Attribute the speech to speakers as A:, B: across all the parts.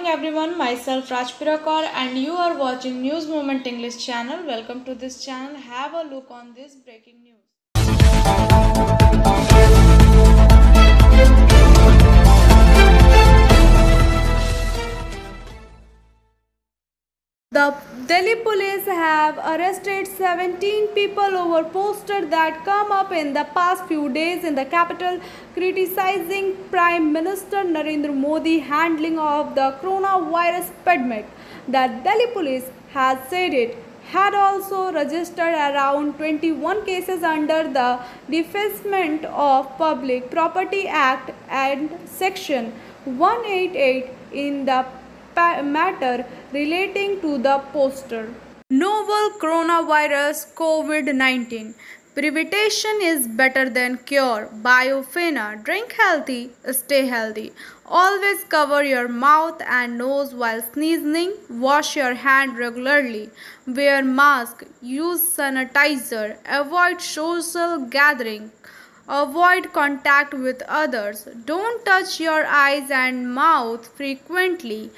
A: everyone, myself Rajpira Kaur and you are watching News Moment English channel. Welcome to this channel. Have a look on this breaking news. The Delhi police have arrested 17 people over posters that come up in the past few days in the capital criticizing Prime Minister Narendra Modi handling of the coronavirus pandemic. The Delhi police has said it had also registered around 21 cases under the Defacement of Public Property Act and Section 188 in the matter relating to the poster. Novel coronavirus COVID-19. Prevention is better than cure. Biofina. Drink healthy, stay healthy. Always cover your mouth and nose while sneezing. Wash your hand regularly. Wear mask. Use sanitizer. Avoid social gathering. Avoid contact with others. Don't touch your eyes and mouth frequently.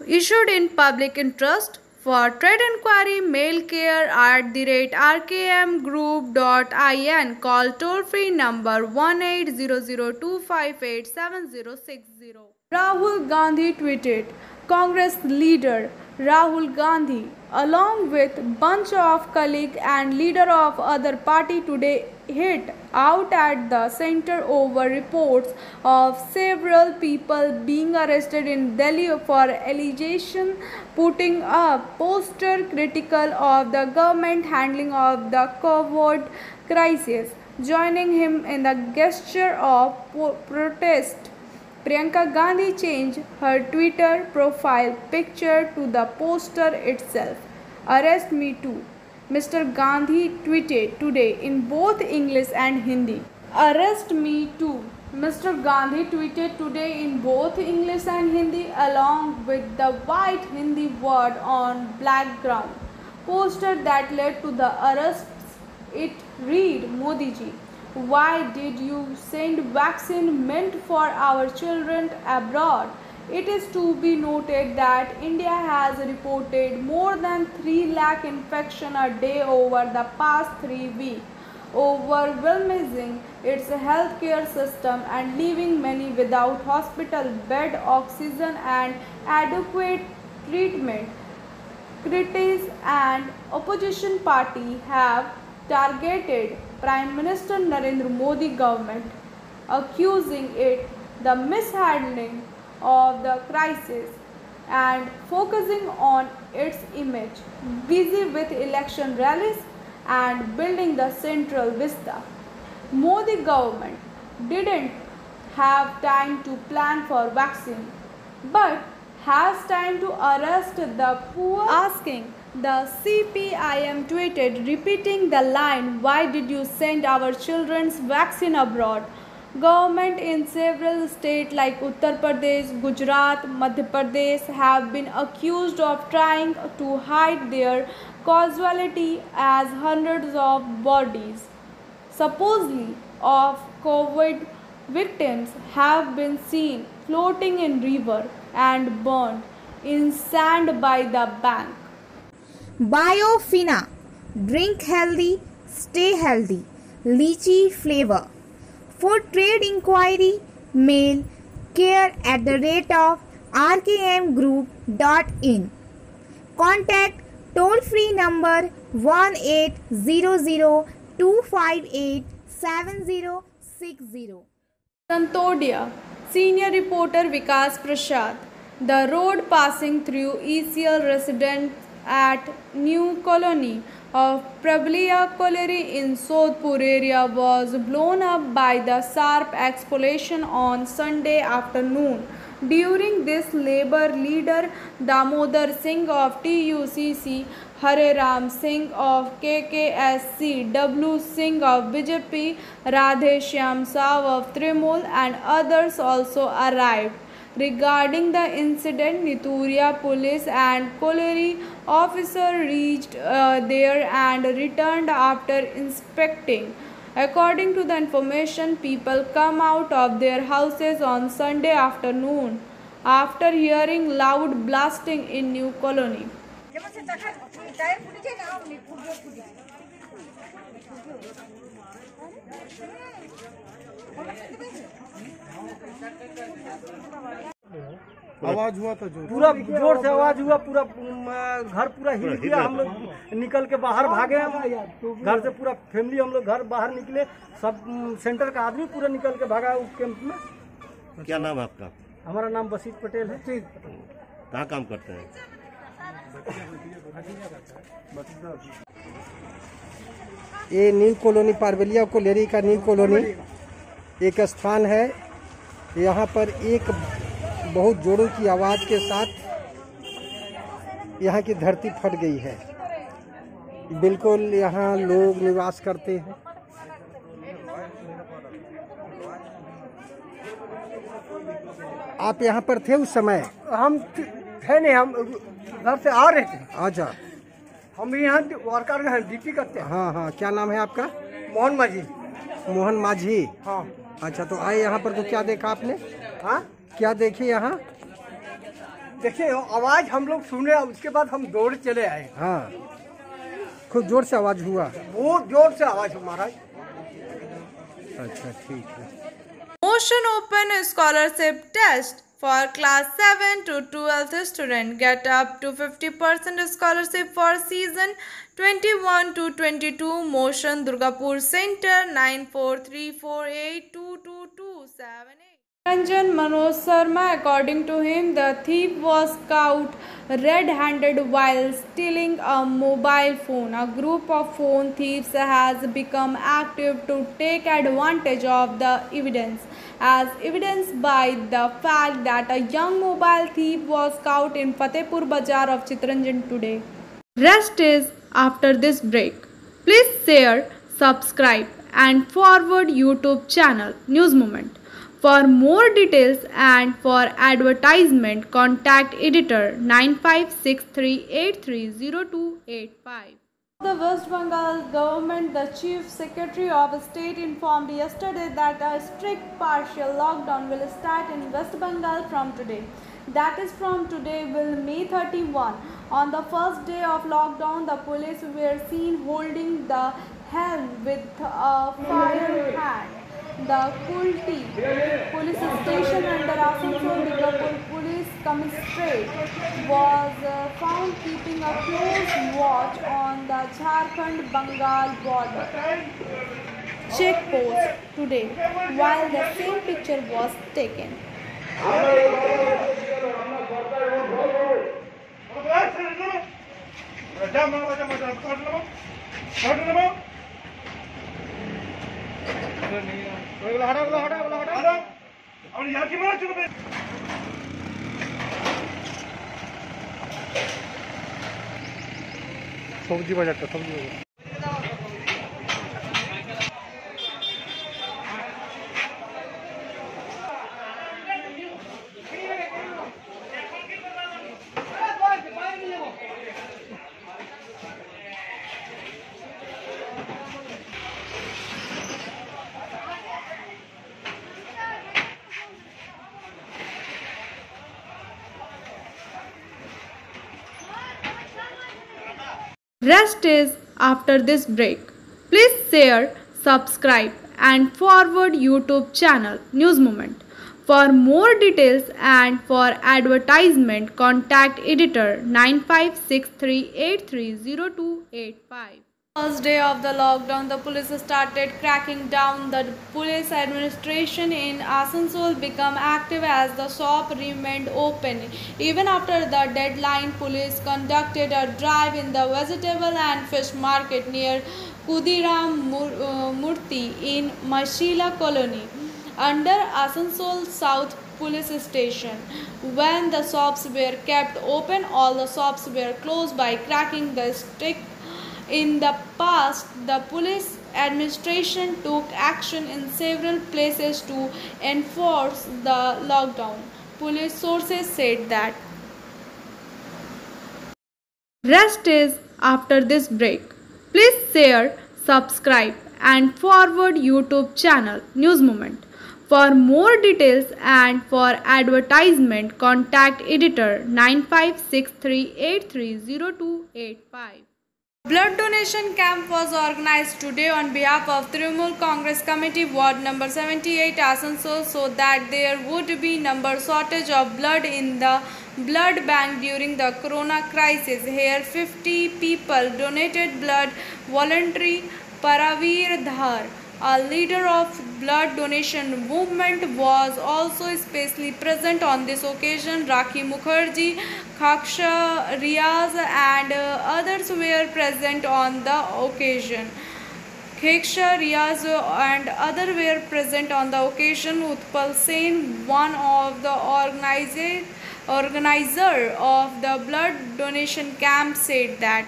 A: Issued in public interest. For trade inquiry, mail care @rkmgroup.in. Call toll-free number 180025876060. Rahul Gandhi tweeted. Congress leader Rahul Gandhi, along with bunch of colleagues and leader of other party today hit out at the center over reports of several people being arrested in Delhi for allegation putting up poster critical of the government handling of the COVID crisis. Joining him in the gesture of protest, Priyanka Gandhi changed her Twitter profile picture to the poster itself. Arrest me too, Mr. Gandhi tweeted today in both English and Hindi. Arrest me too, Mr. Gandhi tweeted today in both English and Hindi along with the white Hindi word on black ground. Poster that led to the arrests, it read, Modi ji, why did you send vaccine meant for our children abroad? It is to be noted that India has reported more than 3 lakh infections a day over the past 3 weeks, overwhelming its healthcare system and leaving many without hospital bed, oxygen and adequate treatment. Critics and opposition party have targeted Prime Minister Narendra Modi government, accusing it the mishandling of the crisis and focusing on its image, busy with election rallies and building the central vista. Modi government didn't have time to plan for vaccine, but has time to arrest the poor. Asking, the CPIM tweeted repeating the line, why did you send our children's vaccine abroad? Government in several states like Uttar Pradesh, Gujarat, Madhya Pradesh have been accused of trying to hide their causality as hundreds of bodies, supposedly of COVID victims, have been seen floating in river and burned in sand by the bank.
B: Biofina. Drink healthy, stay healthy. Lychee flavor. For trade inquiry, mail care@rkmgroup.in. Contact toll-free number 180025876060.
A: Santodia. Senior reporter Vikas Prasad. The road passing through ECL residents at New Colony of Prablia Colliery in Sodhpur area was blown up by the sharp explosion on Sunday afternoon. During this, Labour leader Damodar Singh of TUCC, Hare Ram Singh of KKSC, W Singh of BJP, Radhe Shyam Sav of Trinamool and others also arrived. Regarding the incident, Nituria police and colliery officer reached there and returned after inspecting. According to the information, people come out of their houses on Sunday afternoon after hearing loud blasting in New Colony.
C: आवाज हुआ था
D: पूरा जोर से आवाज हुआ, पूरा घर पूरा हिल गया। हम लोग निकल के बाहर भागे, घर से पूरा फैमिली हम लोग घर बाहर निकले, सब सेंटर का आदमी पूरा निकल के भागा उस कैंप में।
C: क्या नाम है आपका?
D: हमारा नाम बसीत पटेल है।
C: कहाँ काम करते हैं?
E: ये नील कॉलोनी, पारबलिया कोलेरी का नील कॉलोनी एक स्थान है। यहाँ पर एक बहुत जोरों की आवाज़ के साथ यहाँ की धरती फट गई है। बिल्कुल यहाँ लोग निवास करते हैं। आप यहाँ पर थे उस समय?
D: हम थे नहीं, हम घर से आ रहे थे।
E: अच्छा,
D: हम यहाँ वर्कर हैं, ड्यूटी करते हैं।
E: हाँ हाँ, क्या नाम है आपका?
D: मोहन माझी।
E: मोहन माझी।
D: हाँ।
E: अच्छा, तो आए यहाँ पर तो क्या देखा आपने?
D: हाँ,
E: क्या देखे यहाँ?
D: देखिए आवाज हम लोग सुने, उसके बाद हम दौड़ चले आए।
E: हाँ, खूब जोर से आवाज हुआ।
D: बहुत जोर से आवाज हमारा।
E: अच्छा, ठीक है।
A: Motion Open Scholarship Test for Class 7 to 12th student. Get up to 50% scholarship for season 21 to 22. Motion Durgapur Center 9434822278. Ranjan Manoj Sharma, according to him, the thief was caught red-handed while stealing a mobile phone. A group of phone thieves has become active to take advantage of the evidence, as evidenced by the fact that a young mobile thief was caught in Fatehpur Bazaar of Chittaranjan today. Rest is after this break. Please share, subscribe and forward YouTube channel News Moment. For more details and for advertisement, contact editor 9563830285. The West Bengal government, the Chief Secretary of State informed yesterday that a strict partial lockdown will start in West Bengal from today. That is, from today will May 31. On the first day of lockdown, the police were seen holding the helm with a fire hand. The Kulti police station under Asansol Durgapur Police Commissariat was found keeping a close watch on the Jharkhand-Bengal border checkpost today while the same picture was taken.
C: सब्जी बाजार का सब्जी बाजार।
A: Rest is after this break. Please share, subscribe and forward YouTube channel News Moment. For more details and for advertisement, contact editor 9563830285. First day of the lockdown, the police started cracking down. The police administration in Asansol became active as the shop remained open. Even after the deadline, police conducted a drive in the vegetable and fish market near Kudiram Murthy in Mashila Colony under Asansol South Police Station. When the shops were kept open, all the shops were closed by cracking the stick. In the past, the police administration took action in several places to enforce the lockdown. Police sources said that. Rest is after this break. Please share, subscribe and forward YouTube channel News Moment. For more details and for advertisement, contact editor 9563830285. Blood donation camp was organized today on behalf of Trinamool Congress Committee Ward number 78 Asansol so that there would be number shortage of blood in the blood bank during the corona crisis. Here 50 people donated blood. Voluntary Paraveer Dhar, a leader of blood donation movement, was also especially present on this occasion. Rakhi Mukherjee, Khaksha Riaz and others were present on the occasion. Khaksha Riaz and others were present on the occasion. Utpal Sen, one of the organizer of the blood donation camp, said that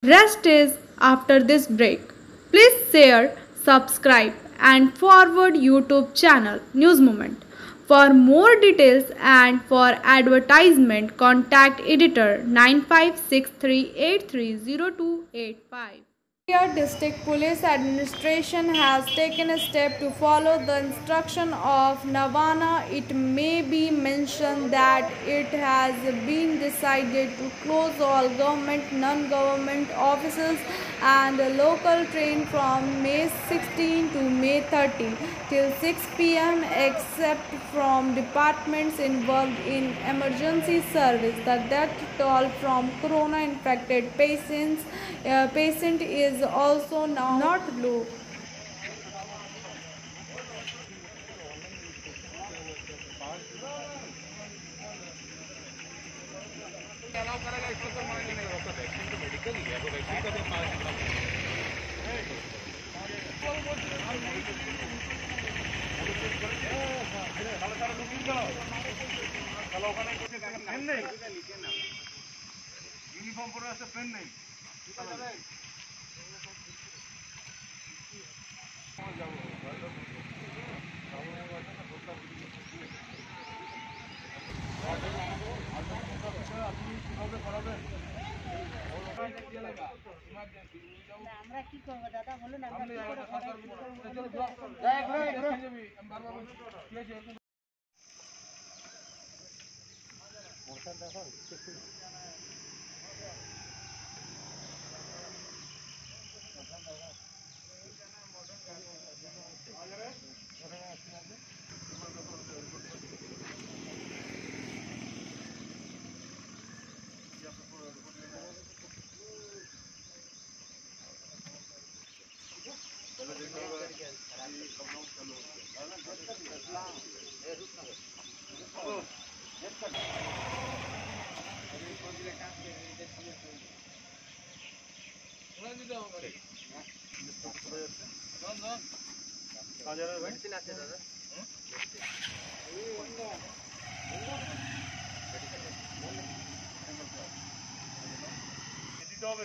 A: rest is after this break. Please share, subscribe and forward YouTube channel News Moment. For more details and for advertisement, contact editor 9563830285. Here, District Police Administration has taken a step to follow the instruction of Navana. It may be mentioned that it has been decided to close all government, non-government offices and local train from May 16 to May 30 till 6 p.m. except from departments involved in emergency service. The death toll from corona-infected patient is also now not low.
C: Uniform पर ऐसे pen नहीं
F: আমরা কি করব দাদা বলুন আমরা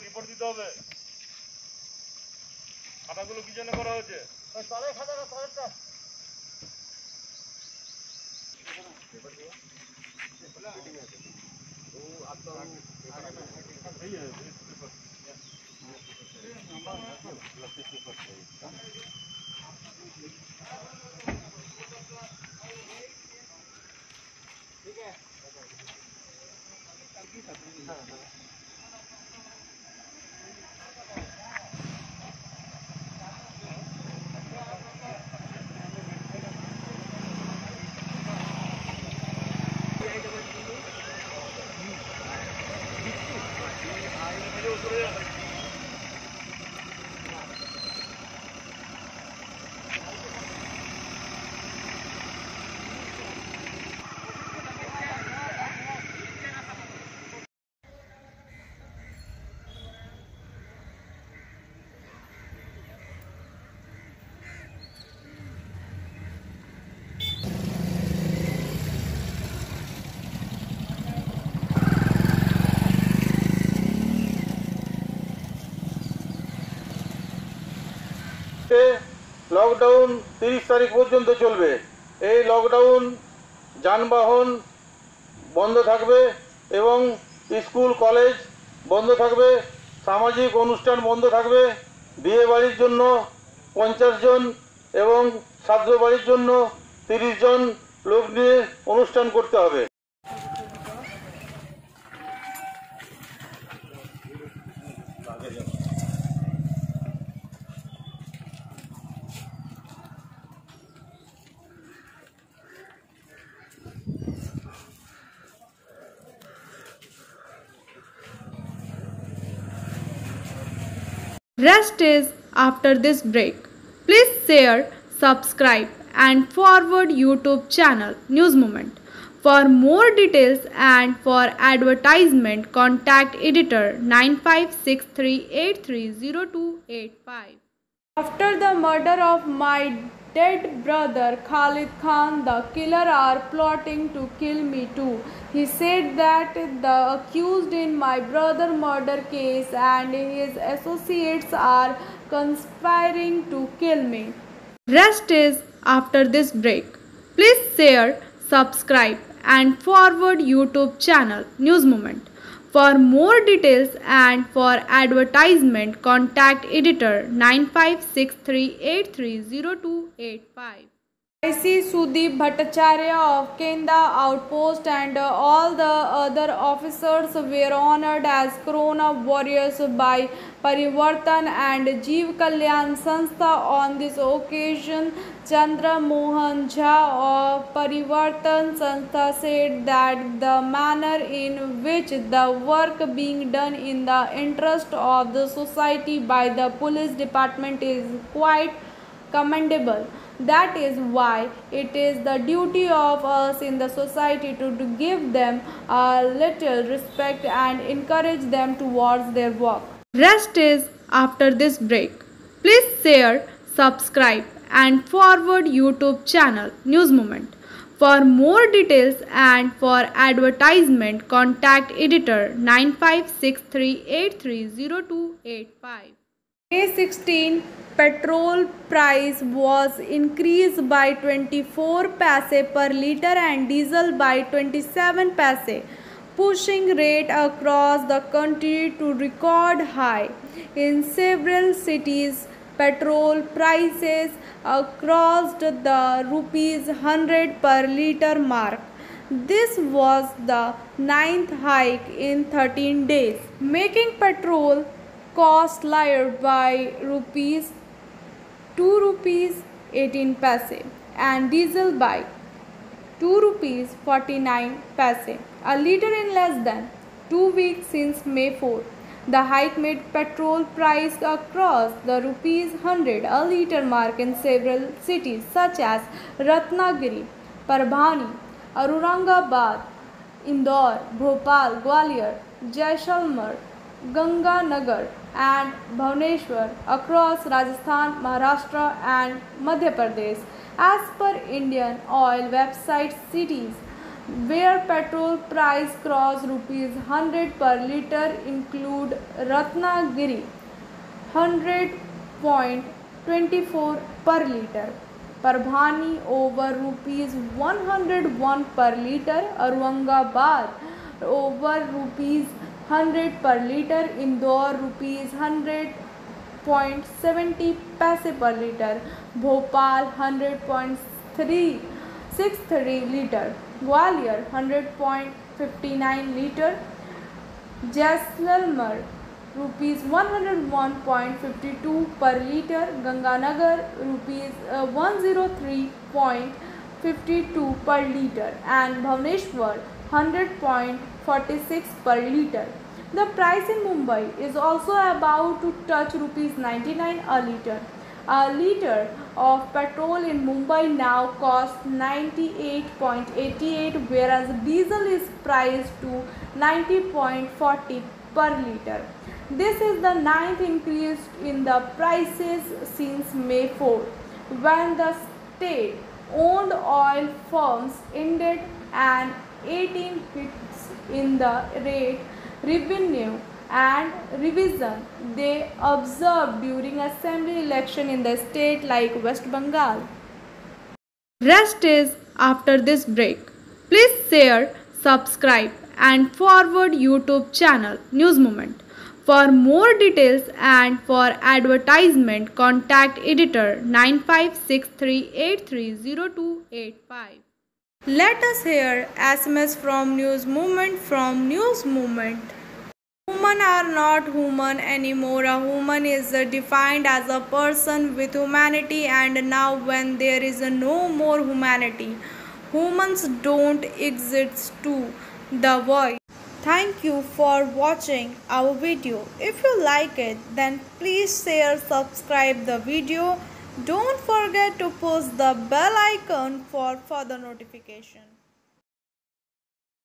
C: report দিতে হবে খাতাগুলো কি জন্য করা হয়েছে লকডাউন 30 তারিখ পর্যন্ত চলবে। এই লকডাউন যানবাহন বন্ধ থাকবে এবং স্কুল কলেজ বন্ধ থাকবে, সামাজিক অনুষ্ঠান বন্ধ থাকবে। বিয়ে বাড়ির জন্য 50 জন এবং শ্রাদ্ধ বাড়ির জন্য 30 জন লোক নিয়ে অনুষ্ঠান করতে হবে।
A: Rest is after this break. Please share, subscribe and forward YouTube channel News Moment. For more details and for advertisement, contact editor 9563830285. After the murder of my dead brother Khalid Khan, the killer are plotting to kill me too. He said that the accused in my brother murder case and his associates are conspiring to kill me. Rest is after this break. Please share, subscribe and forward YouTube channel News Moment. For more details and for advertisement, contact editor 9563830285. I.C. Sudeep Bhattacharya of Kenda Outpost and all the other officers were honored as Corona Warriors by Parivartan and Jeev Kalyan Sanstha. On this occasion, Chandra Mohan Jha of Parivartan Sanstha said that the manner in which the work being done in the interest of the society by the police department is quite commendable. That is why it is the duty of us in the society to give them a little respect and encourage them towards their work. Rest is after this break. Please share, subscribe and forward YouTube channel News Moment. For more details and for advertisement, contact editor 9563830285. May 16, petrol price was increased by 24 paise per liter and diesel by 27 paise, pushing rate across the country to record high. In several cities, petrol prices crossed the ₹100 per liter mark. This was the 9th hike in 13 days, making petrol cost higher by ₹2.18 and diesel by ₹2.49 a liter in less than 2 weeks since May 4. The hike made petrol price across the ₹100 a liter mark in several cities such as Ratnagiri, Parbhani, Aurangabad, Indore, Bhopal, Gwalior, Jaisalmer, Ganganagar and Bhubaneswar across Rajasthan, Maharashtra and Madhya Pradesh. As per Indian Oil website, cities where petrol price crossed ₹100 per liter include Ratnagiri $100.24 per liter, Parbhani over ₹101 per liter, Aurangabad over ₹100 per liter, Indore ₹100.70 per liter, Bhopal 100.63 liter, Gwalior 100.59 liter, Jaisalmer ₹101.52 per liter, Ganganagar ₹103.52 per liter and Bhubaneswar 100.46 per liter. The price in Mumbai is also about to touch ₹99 a liter. A liter of petrol in Mumbai now costs 98.88, whereas diesel is priced to 90.40 per liter. This is the 9th increase in the prices since May 4, when the state-owned oil firms ended an 18 hits in the rate, revenue and revision they observed during assembly election in the state like West Bengal. Rest is after this break. Please share, subscribe and forward YouTube channel News Moment. For more details and for advertisement, contact editor 9563830285. Let us hear SMS from News Movement from News Movement. Women are not human anymore. A woman is defined as a person with humanity, and now when there is no more humanity, humans don't exist too. The Voice. Thank you for watching our video. If you like it, then please share, subscribe the video. Don't forget to push the bell icon for further notification.